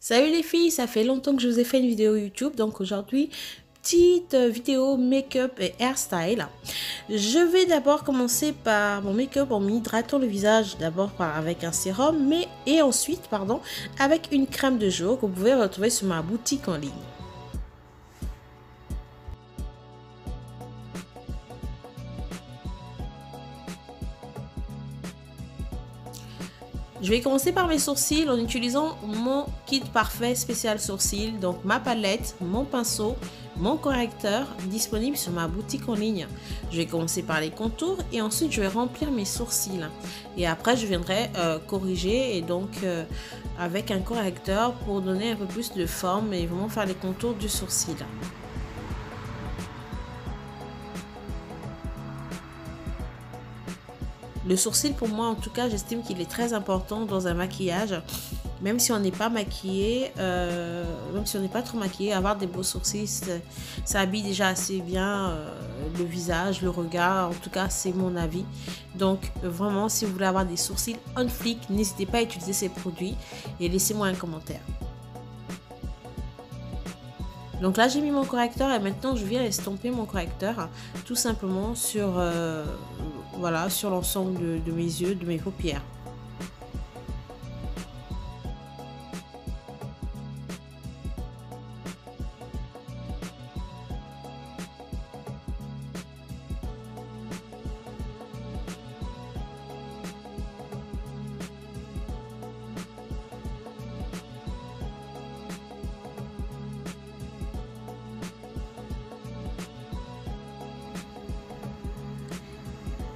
Salut les filles, ça fait longtemps que je vous ai fait une vidéo YouTube, donc aujourd'hui, petite vidéo make-up et hairstyle. Je vais d'abord commencer par mon make-up en m'hydratant le visage, d'abord avec un sérum, et ensuite, avec une crème de jour que vous pouvez retrouver sur ma boutique en ligne. Je vais commencer par mes sourcils en utilisant mon kit parfait spécial sourcils, donc ma palette, mon pinceau, mon correcteur disponible sur ma boutique en ligne. Je vais commencer par les contours et ensuite je vais remplir mes sourcils. Et après je viendrai corriger et donc avec un correcteur pour donner un peu plus de forme et vraiment faire les contours du sourcil. Le sourcil, pour moi, en tout cas, j'estime qu'il est très important dans un maquillage. Même si on n'est pas maquillé, même si on n'est pas trop maquillé, avoir des beaux sourcils, ça habille déjà assez bien le visage, le regard. En tout cas, c'est mon avis. Donc, vraiment, si vous voulez avoir des sourcils on fleek, n'hésitez pas à utiliser ces produits et laissez-moi un commentaire. Donc là, j'ai mis mon correcteur et maintenant, je viens estomper mon correcteur tout simplement sur, voilà, sur l'ensemble de mes yeux, de mes paupières.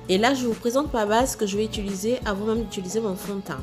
Et là, je vous présente ma base que je vais utiliser avant même d'utiliser mon fond de teint.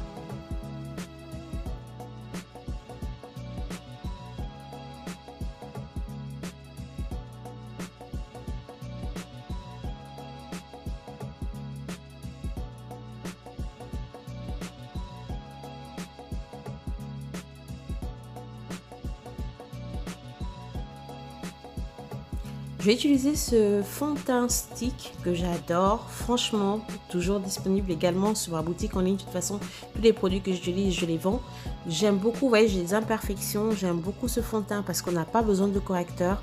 Je vais utiliser ce fond de teint stick que j'adore, franchement, toujours disponible également sur ma boutique en ligne. De toute façon, tous les produits que j'utilise, je les vends. J'aime beaucoup, vous voyez, j'ai des imperfections, j'aime beaucoup ce fond de teint parce qu'on n'a pas besoin de correcteur.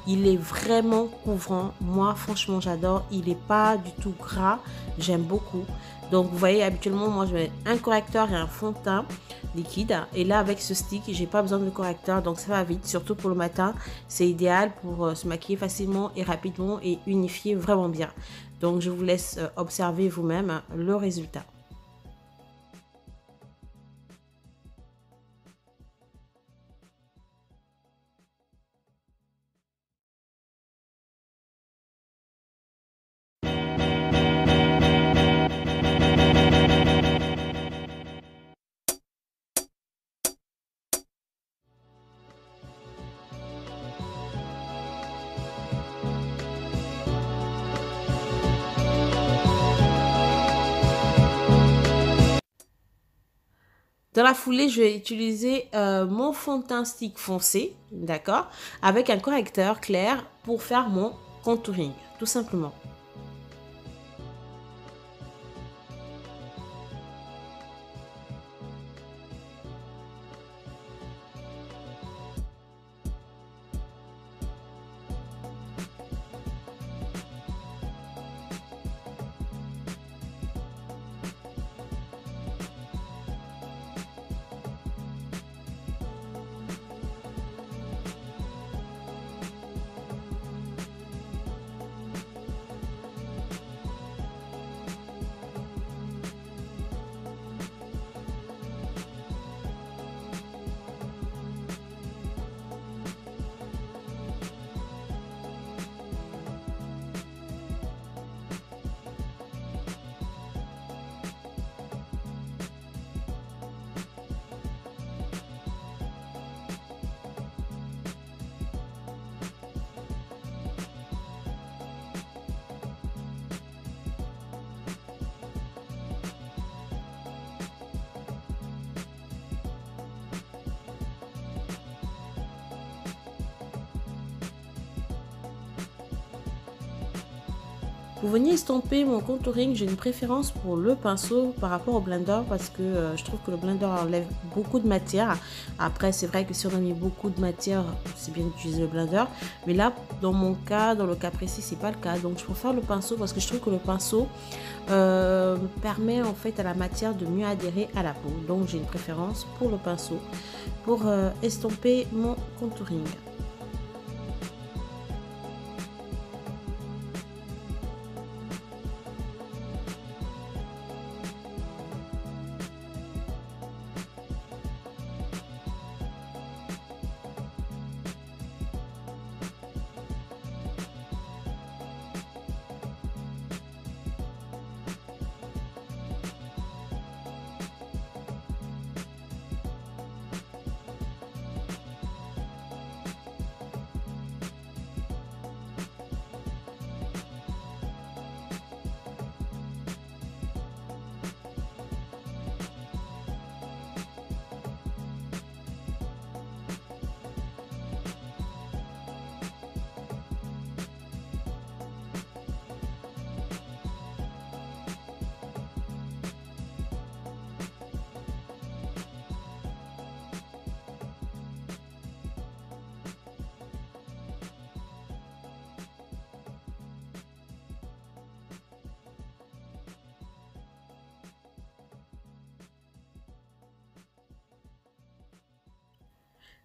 Il est vraiment couvrant, moi franchement j'adore, il n'est pas du tout gras, j'aime beaucoup. Donc vous voyez, habituellement, moi je mets un correcteur et un fond de teint liquide. Et là, avec ce stick, j'ai pas besoin de correcteur, donc ça va vite, surtout pour le matin. C'est idéal pour se maquiller facilement et rapidement et unifier vraiment bien. Donc je vous laisse observer vous-même le résultat. Dans la foulée, je vais utiliser mon fond de teint stick foncé, d'accord, avec un correcteur clair pour faire mon contouring, tout simplement. Pour venir estomper mon contouring, j'ai une préférence pour le pinceau par rapport au blender parce que je trouve que le blender enlève beaucoup de matière. Après, c'est vrai que si on a mis beaucoup de matière, c'est bien d'utiliser le blender. Mais là, dans mon cas, dans le cas précis, c'est pas le cas. Donc, je préfère le pinceau parce que je trouve que le pinceau permet en fait à la matière de mieux adhérer à la peau. Donc, j'ai une préférence pour le pinceau pour estomper mon contouring.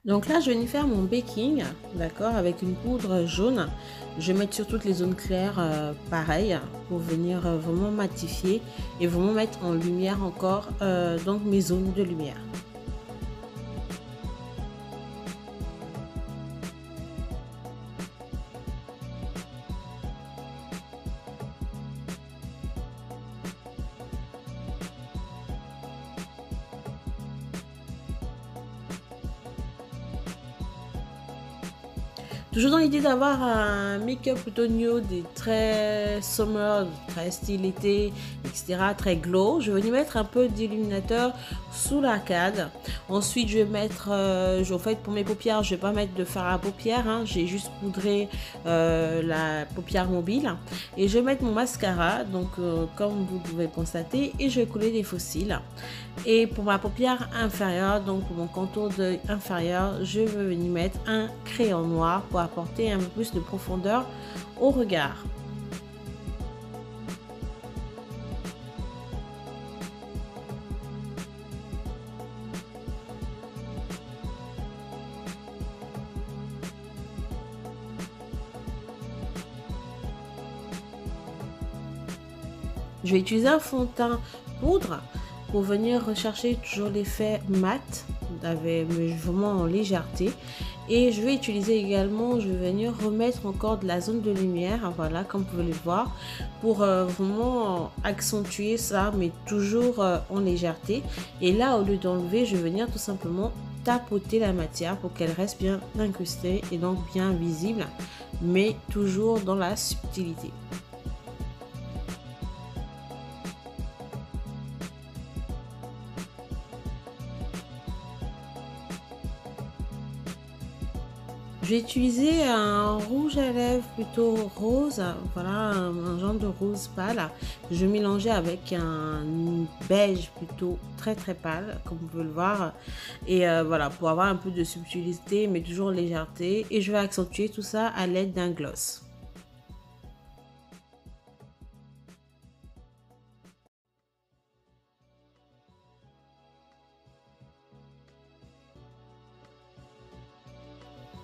Donc là, je vais venir faire mon baking, d'accord, avec une poudre jaune. Je vais mettre sur toutes les zones claires, pareil, pour venir vraiment matifier et vraiment mettre en lumière encore donc mes zones de lumière. Toujours dans l'idée d'avoir un make-up plutôt nude et très summer, très style été, etc., très glow. Je vais venir mettre un peu d'illuminateur sous l'arcade. Ensuite, je vais mettre, en fait, pour mes paupières, je vais pas mettre de fard à paupières. Hein, j'ai juste poudré la paupière mobile. Et je vais mettre mon mascara, donc comme vous pouvez constater, et je vais coller des faux cils. Et pour ma paupière inférieure, donc pour mon contour d'œil inférieur, je vais venir mettre un crayon noir pour apporter un peu plus de profondeur au regard. Je vais utiliser un fond de teint poudre pour venir rechercher toujours l'effet mat avec vraiment en légèreté. Et je vais utiliser également, je vais venir remettre encore de la zone de lumière, voilà, comme vous pouvez le voir, pour vraiment accentuer ça, mais toujours en légèreté. Et là, au lieu d'enlever, je vais venir tout simplement tapoter la matière pour qu'elle reste bien incrustée et donc bien visible, mais toujours dans la subtilité. Je vais utiliser un rouge à lèvres plutôt rose, voilà, un genre de rose pâle. Je vais mélanger avec un beige plutôt très pâle, comme vous pouvez le voir. Et voilà, pour avoir un peu de subtilité, mais toujours légèreté. Et je vais accentuer tout ça à l'aide d'un gloss.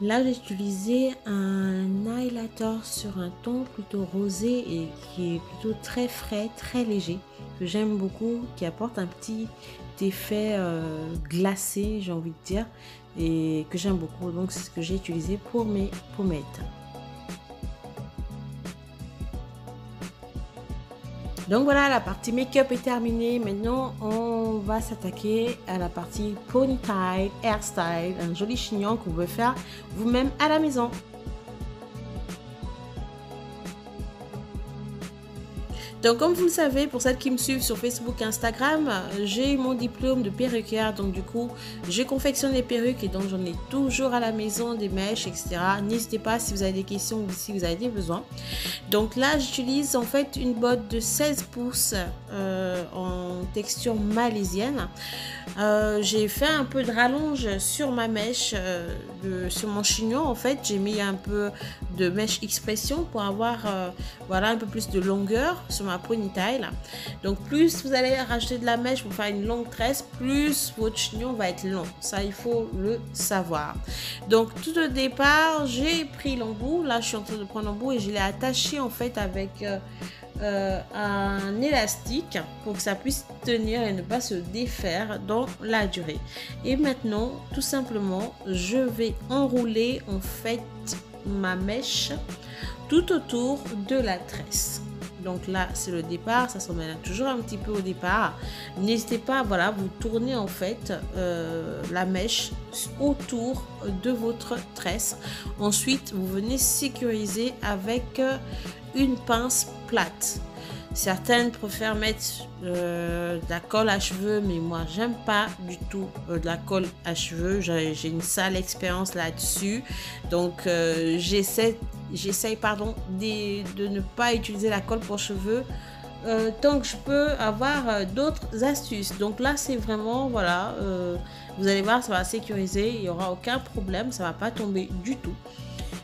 Là, j'ai utilisé un highlighter sur un ton plutôt rosé et qui est plutôt très frais, très léger, que j'aime beaucoup, qui apporte un petit effet glacé, j'ai envie de dire, et que j'aime beaucoup. Donc, c'est ce que j'ai utilisé pour mes pommettes. Donc voilà, la partie make-up est terminée. Maintenant, on va s'attaquer à la partie ponytail, hairstyle, un joli chignon que vous pouvez faire vous-même à la maison. Donc comme vous le savez, pour celles qui me suivent sur Facebook et Instagram, j'ai eu mon diplôme de perruquière, donc du coup je confectionne les perruques et donc j'en ai toujours à la maison, des mèches, etc. N'hésitez pas si vous avez des questions ou si vous avez des besoins. Donc là, j'utilise en fait une botte de 16 pouces en texture malaisienne. J'ai fait un peu de rallonge sur ma mèche, sur mon chignon. En fait, j'ai mis un peu de mèche expression pour avoir voilà, un peu plus de longueur sur ma ponytail. Donc plus vous allez rajouter de la mèche pour faire une longue tresse, plus votre chignon va être long. Ça, il faut le savoir. Donc tout au départ, j'ai pris l'embout. Là, je suis en train de prendre l'embout et je l'ai attaché en fait avec un élastique pour que ça puisse tenir et ne pas se défaire dans la durée. Et maintenant, tout simplement, je vais enrouler en fait ma mèche tout autour de la tresse. Donc là, c'est le départ, ça se met toujours un petit peu au départ. N'hésitez pas, voilà, vous tournez en fait la mèche autour de votre tresse. Ensuite, vous venez sécuriser avec une pince plate. Certaines préfèrent mettre de la colle à cheveux, mais moi j'aime pas du tout de la colle à cheveux. J'ai une sale expérience là-dessus, donc j'essaie de ne pas utiliser la colle pour cheveux tant que je peux avoir d'autres astuces. Donc là c'est vraiment voilà, vous allez voir, ça va sécuriser, il n'y aura aucun problème, ça va pas tomber du tout.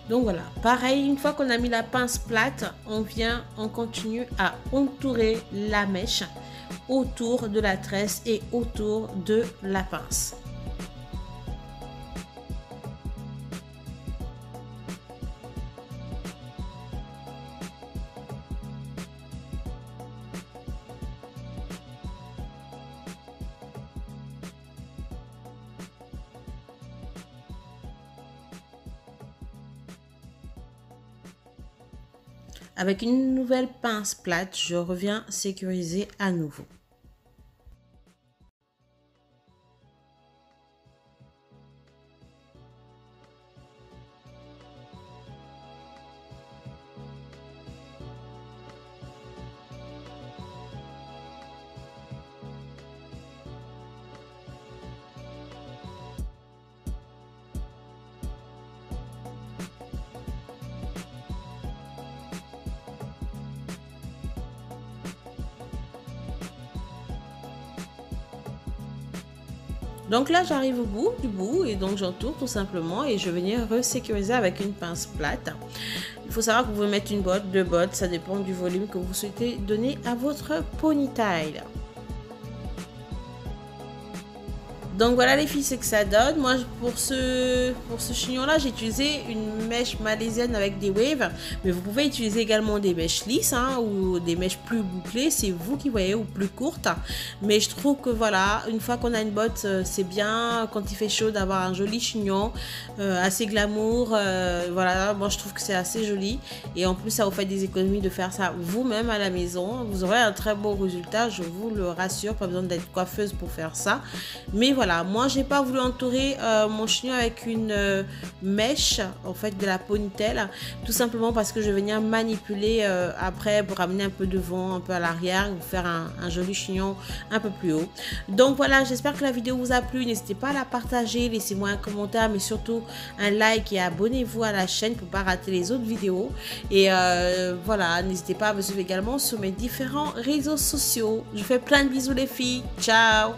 Donc voilà, pareil, une fois qu'on a mis la pince plate, on continue à entourer la mèche autour de la tresse et autour de la pince. Avec une nouvelle pince plate, je reviens sécuriser à nouveau. Donc là, j'arrive au bout du bout et donc j'entoure tout simplement et je vais venir resécuriser avec une pince plate. Il faut savoir que vous pouvez mettre une botte, deux bottes, ça dépend du volume que vous souhaitez donner à votre ponytail. Donc voilà les filles, c'est que ça donne. Moi pour ce chignon là, j'ai utilisé une mèche malaisienne avec des waves, mais vous pouvez utiliser également des mèches lisses ou des mèches plus bouclées, c'est vous qui voyez, ou plus courtes. Mais je trouve que voilà, une fois qu'on a une botte, c'est bien quand il fait chaud d'avoir un joli chignon assez glamour. Voilà, moi je trouve que c'est assez joli et en plus ça vous fait des économies de faire ça vous-même à la maison. Vous aurez un très beau résultat, je vous le rassure, pas besoin d'être coiffeuse pour faire ça. Mais voilà, moi j'ai pas voulu entourer mon chignon avec une mèche en fait de la ponytail, tout simplement parce que je vais venir manipuler après pour amener un peu de vent, un peu à l'arrière, pour faire un joli chignon un peu plus haut. Donc voilà, j'espère que la vidéo vous a plu. N'hésitez pas à la partager, laissez-moi un commentaire, mais surtout un like et abonnez-vous à la chaîne pour ne pas rater les autres vidéos. Et voilà, n'hésitez pas à me suivre également sur mes différents réseaux sociaux. Je vous fais plein de bisous les filles, ciao.